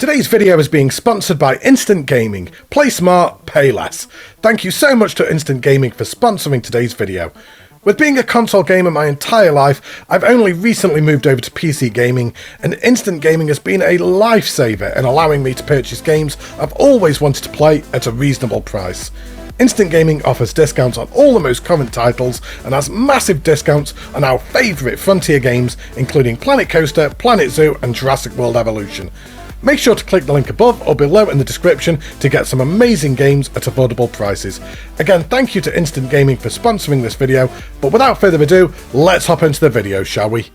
Today's video is being sponsored by Instant Gaming. Play smart, pay less. Thank you so much to Instant Gaming for sponsoring today's video. With being a console gamer my entire life, I've only recently moved over to PC gaming, and Instant Gaming has been a lifesaver in allowing me to purchase games I've always wanted to play at a reasonable price. Instant Gaming offers discounts on all the most current titles and has massive discounts on our favourite Frontier games, including Planet Coaster, Planet Zoo and Jurassic World Evolution. Make sure to click the link above or below in the description to get some amazing games at affordable prices. Again, thank you to Instant Gaming for sponsoring this video, but without further ado, let's hop into the video, shall we?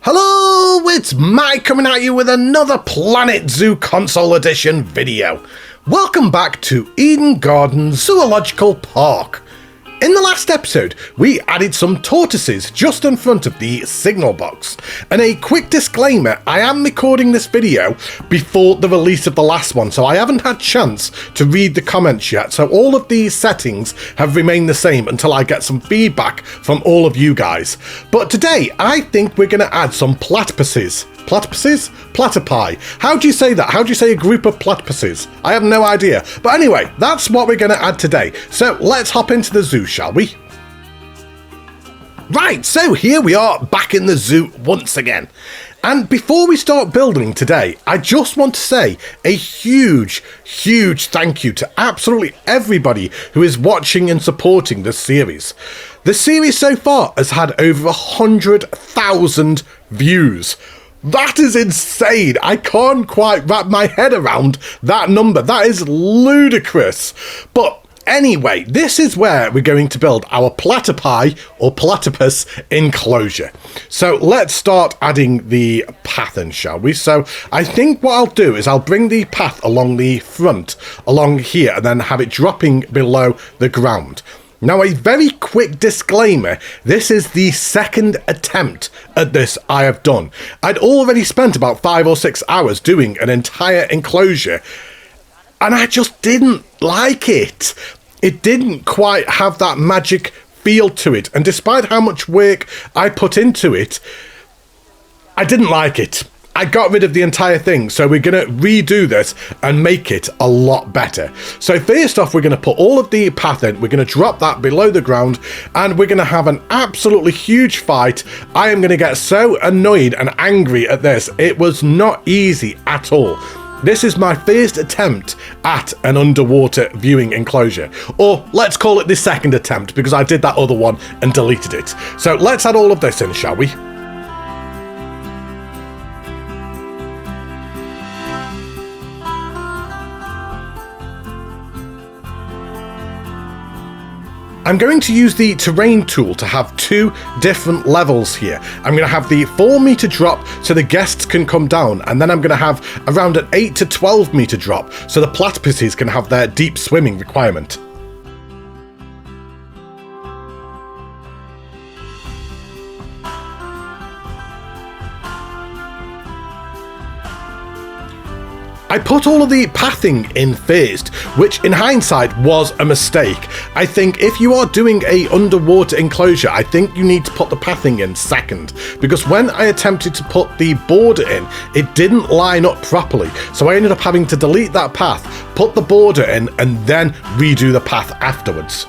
Hello, it's Matty coming at you with another Planet Zoo Console Edition video. Welcome back to Eden Gardens Zoological Park. In the last episode, we added some tortoises just in front of the signal box. And a quick disclaimer, I am recording this video before the release of the last one, so I haven't had chance to read the comments yet, so all of these settings have remained the same until I get some feedback from all of you guys. But today, I think we're going to add some platypuses. Platypuses? Platypi. How do you say that? How do you say a group of platypuses? I have no idea. But anyway, that's what we're going to add today. So let's hop into the zoo, shall we? Right, so here we are back in the zoo once again. And before we start building today, I just want to say a huge thank you to absolutely everybody who is watching and supporting this series. The series so far has had over 100,000 views. That is insane. I can't quite wrap my head around that number. That is ludicrous. But anyway, this is where we're going to build our platypi or platypus enclosure. So let's start adding the path in, shall we? So I think what I'll do is I'll bring the path along the front, along here, and then have it dropping below the ground. Now, a very quick disclaimer, this is the second attempt at this I have done. I'd already spent about 5 or 6 hours doing an entire enclosure, and I just didn't like it. It didn't quite have that magic feel to it, and despite how much work I put into it, I didn't like it. I got rid of the entire thing, so we're going to redo this and make it a lot better. So first off, we're going to put all of the path in, we're going to drop that below the ground, and we're going to have an absolutely huge fight. I am going to get so annoyed and angry at this. It was not easy at all. This is my first attempt at an underwater viewing enclosure, or let's call it the second attempt because I did that other one and deleted it. So let's add all of this in, shall we? I'm going to use the terrain tool to have 2 different levels here. I'm going to have the 4-meter drop so the guests can come down, and then I'm going to have around an 8 to 12-meter drop so the platypuses can have their deep swimming requirement. I put all of the pathing in first, which in hindsight was a mistake. I think if you are doing a underwater enclosure, I think you need to put the pathing in second, because when I attempted to put the border in, it didn't line up properly. So I ended up having to delete that path, put the border in, and then redo the path afterwards.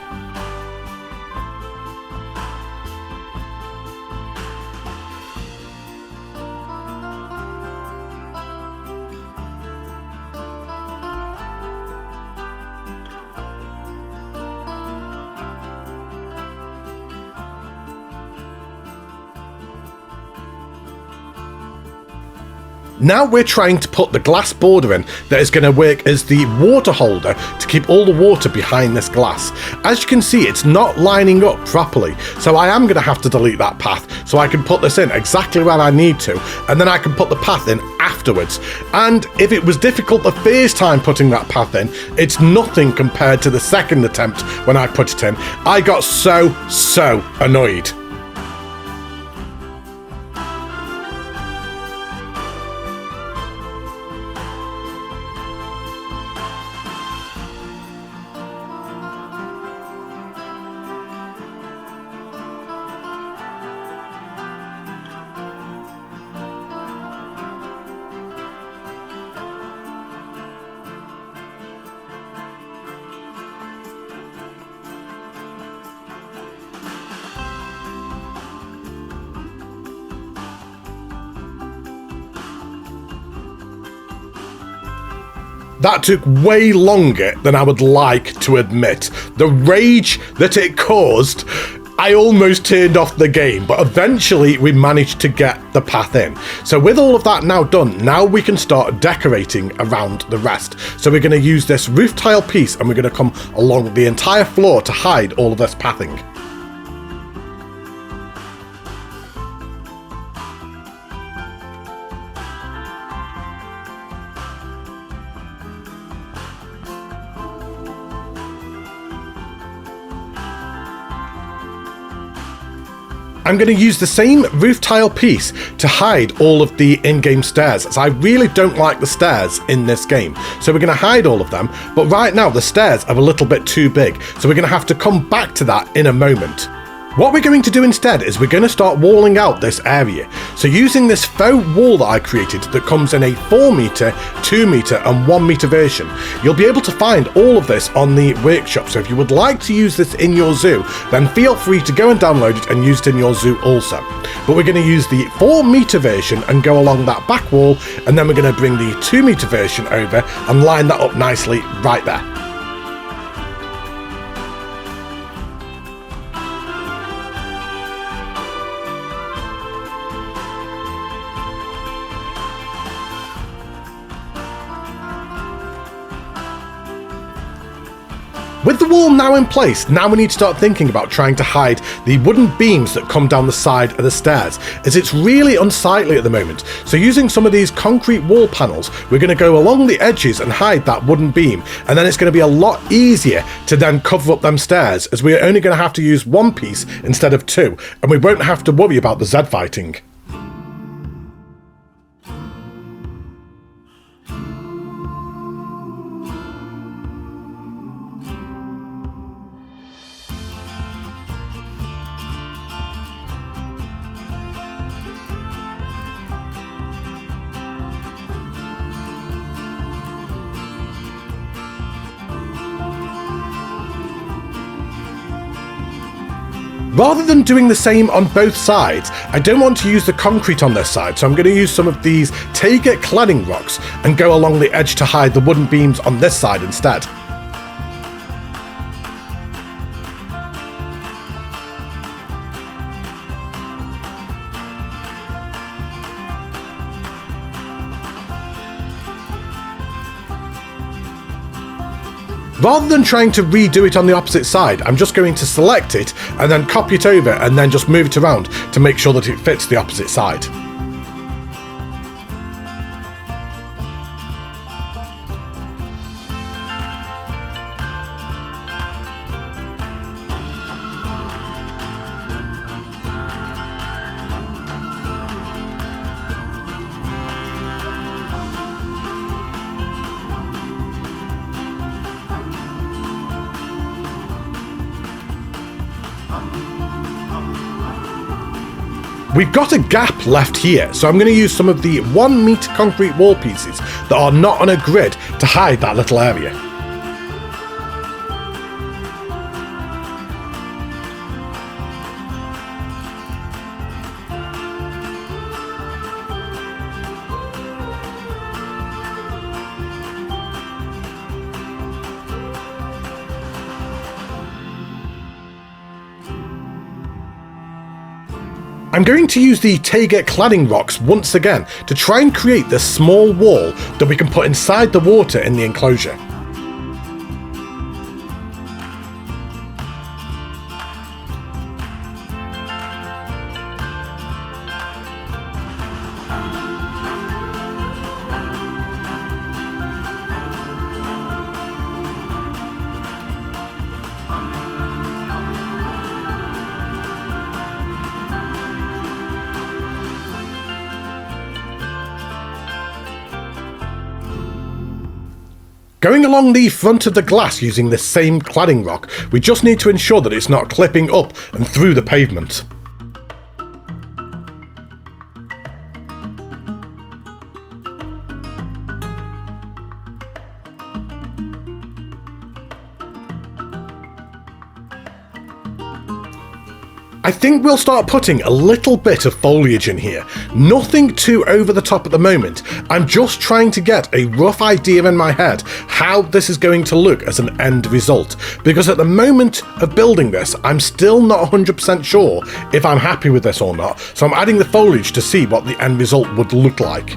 Now we're trying to put the glass border in that is going to work as the water holder to keep all the water behind this glass. As you can see, it's not lining up properly, so I am going to have to delete that path so I can put this in exactly where I need to, and then I can put the path in afterwards. And if it was difficult the first time putting that path in, it's nothing compared to the second attempt when I put it in. I got so annoyed. That took way longer than I would like to admit. The rage that it caused, I almost turned off the game, but eventually we managed to get the path in. So with all of that now done, now we can start decorating around the rest. So we're going to use this roof tile piece and we're going to come along the entire floor to hide all of this pathing. I'm going to use the same roof tile piece to hide all of the in-game stairs, as I really don't like the stairs in this game. So we're going to hide all of them, but right now the stairs are a little bit too big, so we're going to have to come back to that in a moment. What we're going to do instead is we're going to start walling out this area. So using this faux wall that I created that comes in a 4 meter, 2 meter and 1 meter version, you'll be able to find all of this on the workshop. So if you would like to use this in your zoo, then feel free to go and download it and use it in your zoo also. But we're going to use the 4 meter version and go along that back wall, and then we're going to bring the 2 meter version over and line that up nicely right there. With the wall now in place, now we need to start thinking about trying to hide the wooden beams that come down the side of the stairs, as it's really unsightly at the moment. So using some of these concrete wall panels, we're going to go along the edges and hide that wooden beam, and then it's going to be a lot easier to then cover up them stairs, as we're only going to have to use one piece instead of two, and we won't have to worry about the Z fighting. Rather than doing the same on both sides, I don't want to use the concrete on this side, so I'm going to use some of these Taiga cladding rocks and go along the edge to hide the wooden beams on this side instead. Rather than trying to redo it on the opposite side, I'm just going to select it and then copy it over and then just move it around to make sure that it fits the opposite side. We've got a gap left here, so I'm going to use some of the 1 meter concrete wall pieces that are not on a grid to hide that little area. I'm going to use the Taiga cladding rocks once again to try and create this small wall that we can put inside the water in the enclosure. Going along the front of the glass using this same cladding rock, we just need to ensure that it's not clipping up and through the pavement. I think we'll start putting a little bit of foliage in here. Nothing too over the top at the moment. I'm just trying to get a rough idea in my head how this is going to look as an end result. Because at the moment of building this, I'm still not 100% sure if I'm happy with this or not. So I'm adding the foliage to see what the end result would look like.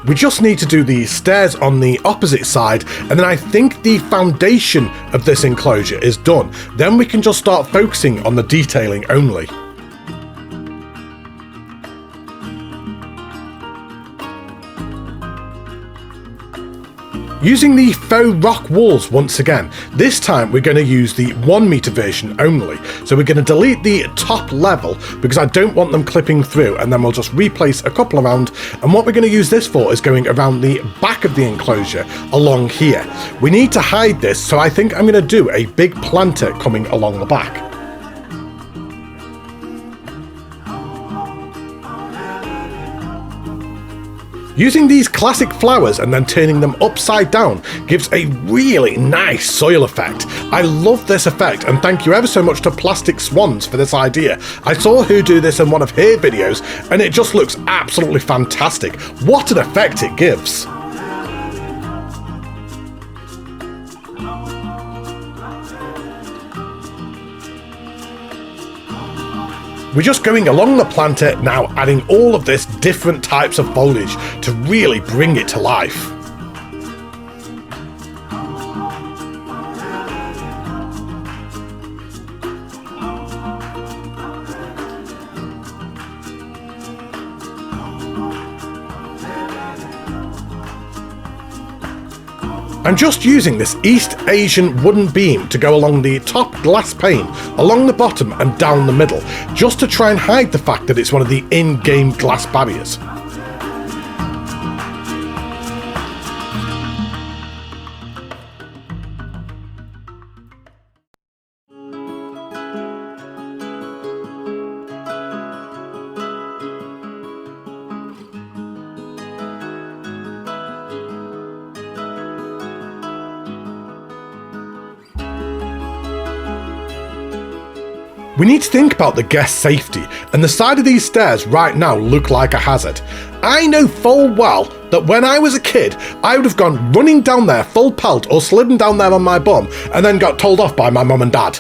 We just need to do the stairs on the opposite side, and then I think the foundation of this enclosure is done. Then we can just start focusing on the detailing only. Using the faux rock walls once again, this time we're going to use the 1 meter version only. So we're going to delete the top level because I don't want them clipping through, and then we'll just replace a couple around. And what we're going to use this for is going around the back of the enclosure along here. We need to hide this, so I think I'm going to do a big planter coming along the back. Using these classic flowers and then turning them upside down gives a really nice soil effect. I love this effect, and thank you ever so much to Plastic Swans for this idea. I saw her do this in one of her videos and it just looks absolutely fantastic. What an effect it gives. We're just going along the planter now, adding all of this different types of foliage to really bring it to life. I'm just using this East Asian wooden beam to go along the top glass pane, along the bottom and down the middle, just to try and hide the fact that it's one of the in-game glass barriers. We need to think about the guest safety, and the side of these stairs right now look like a hazard. I know full well that when I was a kid, I would have gone running down there full pelt or slidden down there on my bum and then got told off by my mum and dad.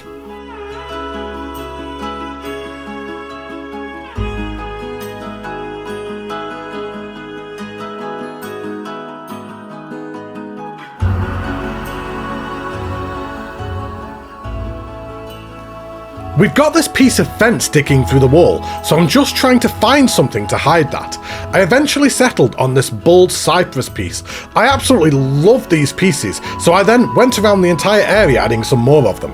We've got this piece of fence sticking through the wall, so I'm just trying to find something to hide that. I eventually settled on this bold cypress piece. I absolutely love these pieces, so I then went around the entire area adding some more of them.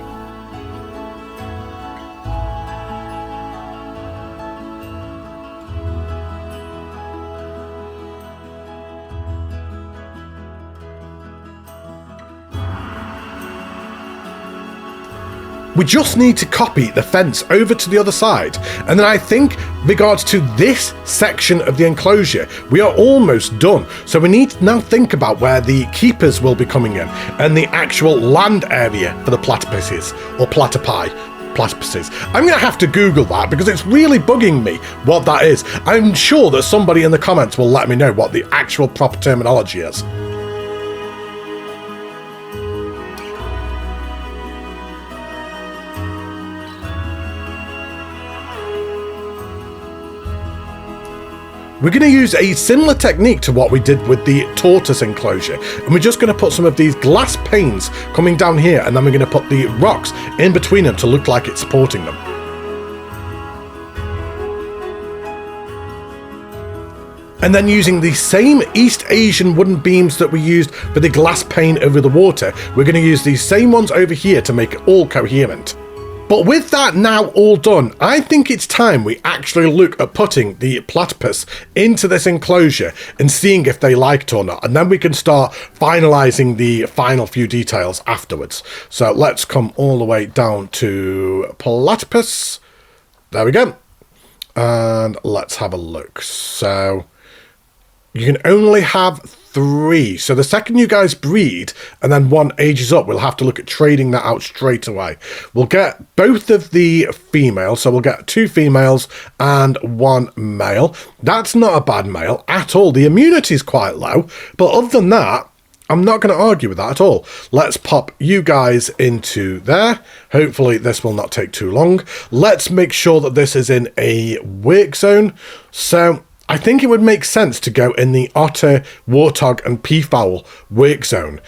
We just need to copy the fence over to the other side, and then I think regards to this section of the enclosure, we are almost done. So we need to now think about where the keepers will be coming in and the actual land area for the platypuses, or platypuses. I'm going to have to Google that because it's really bugging me what that is. I'm sure that somebody in the comments will let me know what the actual proper terminology is. We're going to use a similar technique to what we did with the tortoise enclosure, and we're just going to put some of these glass panes coming down here, and then we're going to put the rocks in between them to look like it's supporting them. And then using the same East Asian wooden beams that we used for the glass pane over the water, we're going to use these same ones over here to make it all coherent. But with that now all done, I think it's time we actually look at putting the platypus into this enclosure and seeing if they like it or not. And then we can start finalising the final few details afterwards. So let's come all the way down to platypus. There we go. And let's have a look. So you can only have 3. So the second you guys breed and then one ages up, we'll have to look at trading that out straight away. We'll get both of the females, so we'll get 2 females and 1 male. That's not a bad male at all. The immunity is quite low, but other than that, I'm not going to argue with that at all. Let's pop you guys into there. Hopefully this will not take too long. Let's make sure that this is in a work zone. So I think it would make sense to go in the otter, warthog and peafowl work zone.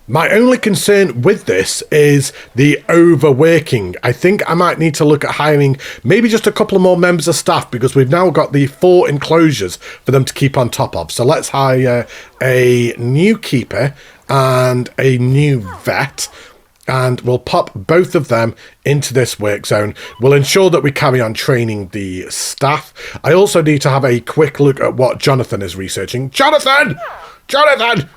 My only concern with this is the overworking. I think I might need to look at hiring maybe just a couple of more members of staff, because we've now got the 4 enclosures for them to keep on top of. So let's hire a new keeper and a new vet, and we'll pop both of them into this work zone. We'll ensure that we carry on training the staff. I also need to have a quick look at what Jonathan is researching. Jonathan! Jonathan!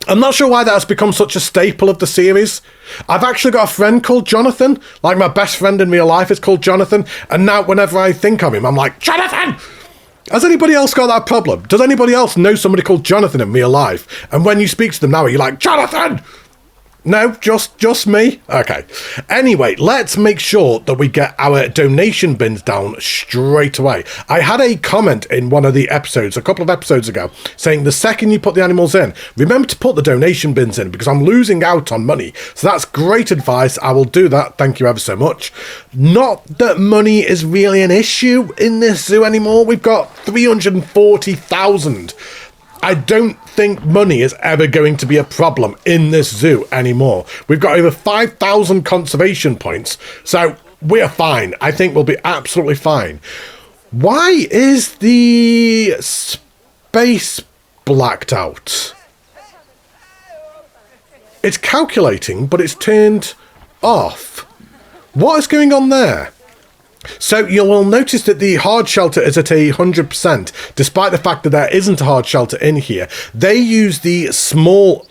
I'm not sure why that has become such a staple of the series. I've actually got a friend called Jonathan. Like, my best friend in real life is called Jonathan. And now whenever I think of him, I'm like, Jonathan! Has anybody else got that problem? Does anybody else know somebody called Jonathan in real life? And when you speak to them now, you're like, Jonathan! No, just me? Okay. Anyway, let's make sure that we get our donation bins down straight away. I had a comment in one of the episodes, a couple of episodes ago, saying the second you put the animals in, remember to put the donation bins in, because I'm losing out on money. So that's great advice. I will do that. Thank you ever so much. Not that money is really an issue in this zoo anymore. We've got 340,000. I don't think money is ever going to be a problem in this zoo anymore. We've got over 5,000 conservation points, so we're fine. I think we'll be absolutely fine. Why is the space blacked out? It's calculating, but it's turned off. What is going on there? So you will notice that the hard shelter is at 100%, despite the fact that there isn't a hard shelter in here. They use the small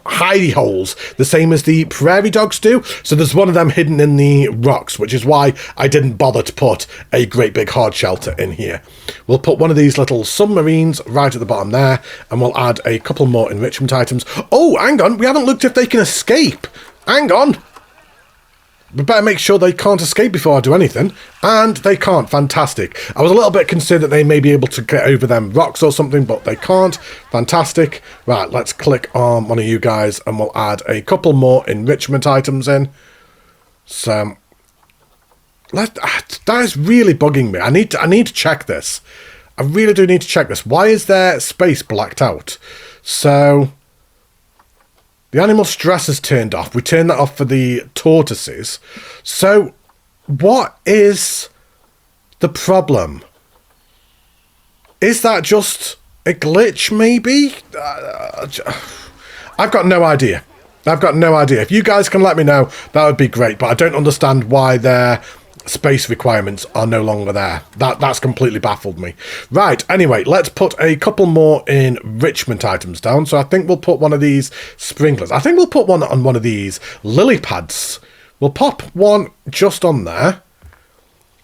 hidey holes, the same as the prairie dogs do. So there's one of them hidden in the rocks, which is why I didn't bother to put a great big hard shelter in here. We'll put one of these little submarines right at the bottom there, and we'll add a couple more enrichment items. Oh, hang on, we haven't looked if they can escape. Hang on. We better make sure they can't escape before I do anything. And they can't. Fantastic. I was a little bit concerned that they may be able to get over them rocks or something, but they can't. Fantastic. Right, let's click on one of you guys and we'll add a couple more enrichment items in. So, that is really bugging me. I need to check this. I really do need to check this. Why is their space blacked out? So, the animal stress is turned off. We turned that off for the tortoises. So, what is the problem? Is that just a glitch, maybe? I've got no idea. I've got no idea. If you guys can let me know, that would be great. But I don't understand why their space requirements are no longer there. That's completely baffled me. Right, anyway, let's put a couple more enrichment items down. So I think we'll put one of these sprinklers. I think we'll put one on one of these lily pads. We'll pop one just on there.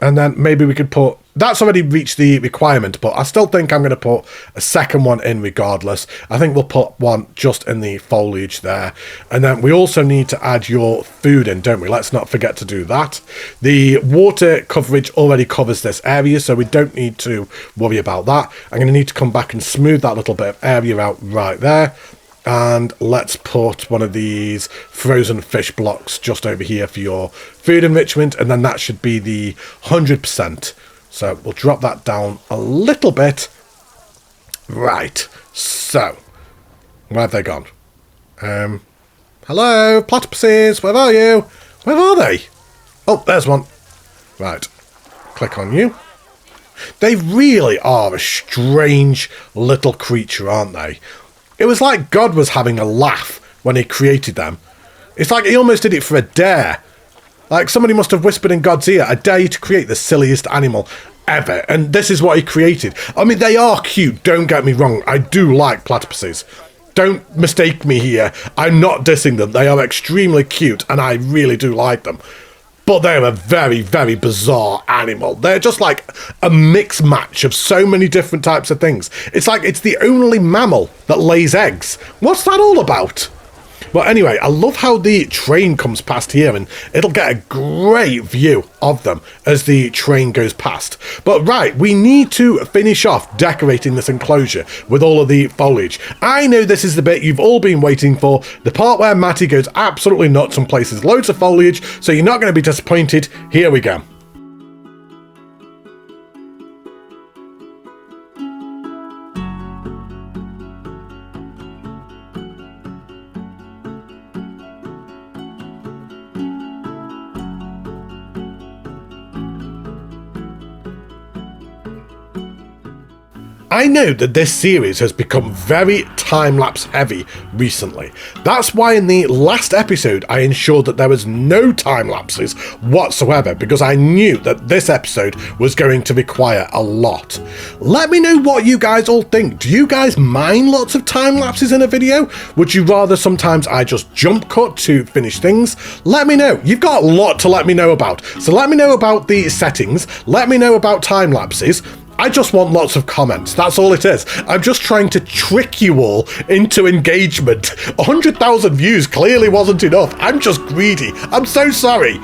And then maybe we could put... That's already reached the requirement, but I still think I'm going to put a second one in regardless. I think we'll put one just in the foliage there. And then we also need to add your food in, don't we? Let's not forget to do that. The water coverage already covers this area, so we don't need to worry about that. I'm going to need to come back and smooth that little bit of area out right there. And let's put one of these frozen fish blocks just over here for your food enrichment. And then that should be the 100%. So we'll drop that down a little bit. Right. So, where have they gone? Hello, platypuses. Where are you? Where are they? Oh, there's one. Right. Click on you. They really are a strange little creature, aren't they? It was like God was having a laugh when he created them. It's like he almost did it for a dare. Like somebody must have whispered in God's ear, I dare you to create the silliest animal ever. And this is what he created. I mean, they are cute, don't get me wrong. I do like platypuses. Don't mistake me here. I'm not dissing them. They are extremely cute and I really do like them. but they're a very, very bizarre animal. They're just like a mixed match of so many different types of things. It's like it's the only mammal that lays eggs. What's that all about? But anyway, I love how the train comes past here, and it'll get a great view of them as the train goes past. But right, we need to finish off decorating this enclosure with all of the foliage. I know this is the bit you've all been waiting for, the part where Matty goes absolutely nuts and places loads of foliage, so you're not going to be disappointed. Here we go. I know that this series has become very time-lapse heavy recently. That's why in the last episode I ensured that there was no time-lapses whatsoever, because I knew that this episode was going to require a lot. Let me know what you guys all think. Do you guys mind lots of time-lapses in a video? Would you rather sometimes I just jump cut to finish things? Let me know. You've got a lot to let me know about. So let me know about the settings. Let me know about time-lapses. I just want lots of comments, that's all it is. I'm just trying to trick you all into engagement. 100,000 views clearly wasn't enough. I'm just greedy. I'm so sorry.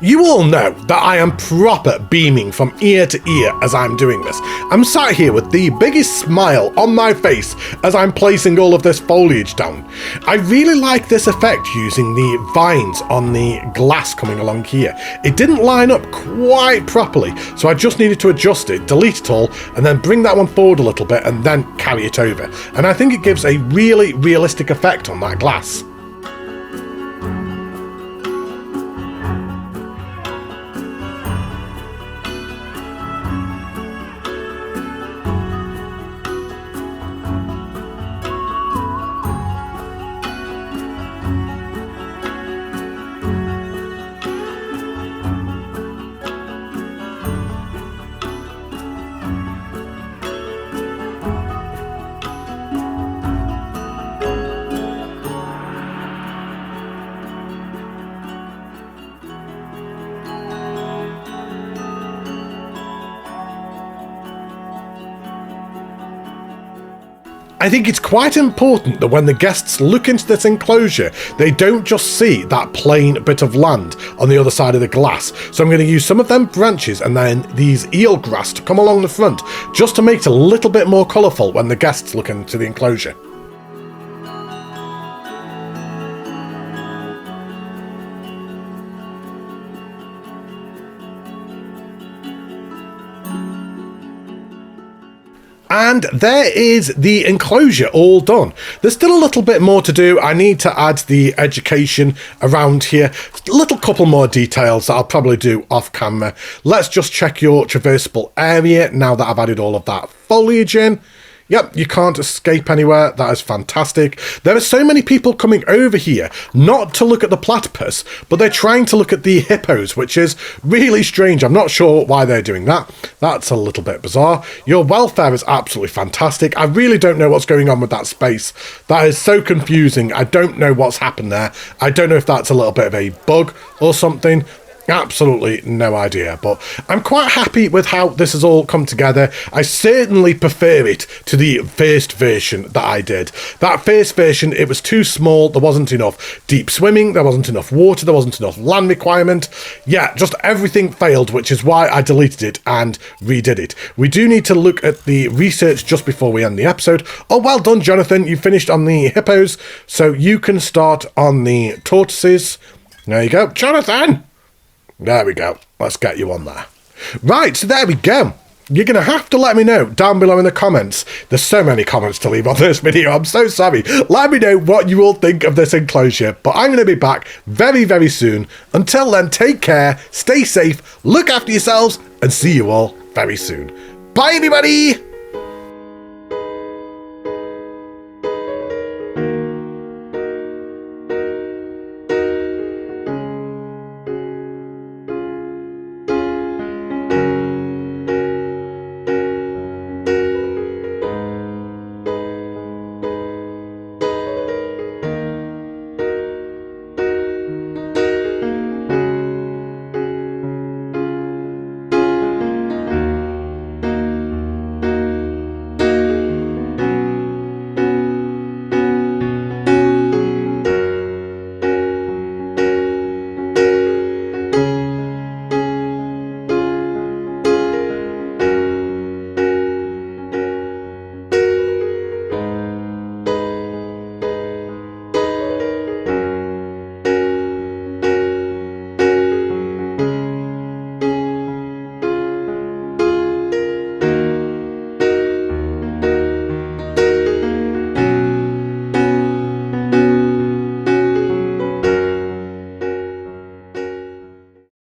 You all know that I am proper beaming from ear to ear as I'm doing this. I'm sat here with the biggest smile on my face as I'm placing all of this foliage down. I really like this effect using the vines on the glass coming along here. It didn't line up quite properly, so I just needed to adjust it, delete it all, and then bring that one forward a little bit and then carry it over. And I think it gives a really realistic effect on that glass. I think it's quite important that when the guests look into this enclosure, they don't just see that plain bit of land on the other side of the glass. So I'm going to use some of them branches and then these eelgrass to come along the front, just to make it a little bit more colourful when the guests look into the enclosure. And there is the enclosure all done. There's still a little bit more to do. I need to add the education around here. A little couple more details that I'll probably do off camera. Let's just check your traversable area now that I've added all of that foliage in. Yep, you can't escape anywhere. That is fantastic. There are so many people coming over here, not to look at the platypus, but they're trying to look at the hippos, which is really strange. I'm not sure why they're doing that. That's a little bit bizarre. Your welfare is absolutely fantastic. I really don't know what's going on with that space. That is so confusing. I don't know what's happened there. I don't know if that's a little bit of a bug or something. Absolutely no idea, but I'm quite happy with how this has all come together. I certainly prefer it to the first version that I did. That first version, it was too small, there wasn't enough deep swimming, there wasn't enough water, there wasn't enough land requirement. Yeah, just everything failed, which is why I deleted it and redid it. We do need to look at the research just before we end the episode. Oh, well done, Jonathan, you finished on the hippos, so you can start on the tortoises. There you go, Jonathan! There we go. Let's get you on there. Right, so there we go. you're going to have to let me know down below in the comments. There's so many comments to leave on this video. I'm so sorry. Let me know what you all think of this enclosure. But I'm going to be back very, very soon. Until then, take care, stay safe, look after yourselves, and see you all very soon. Bye, everybody!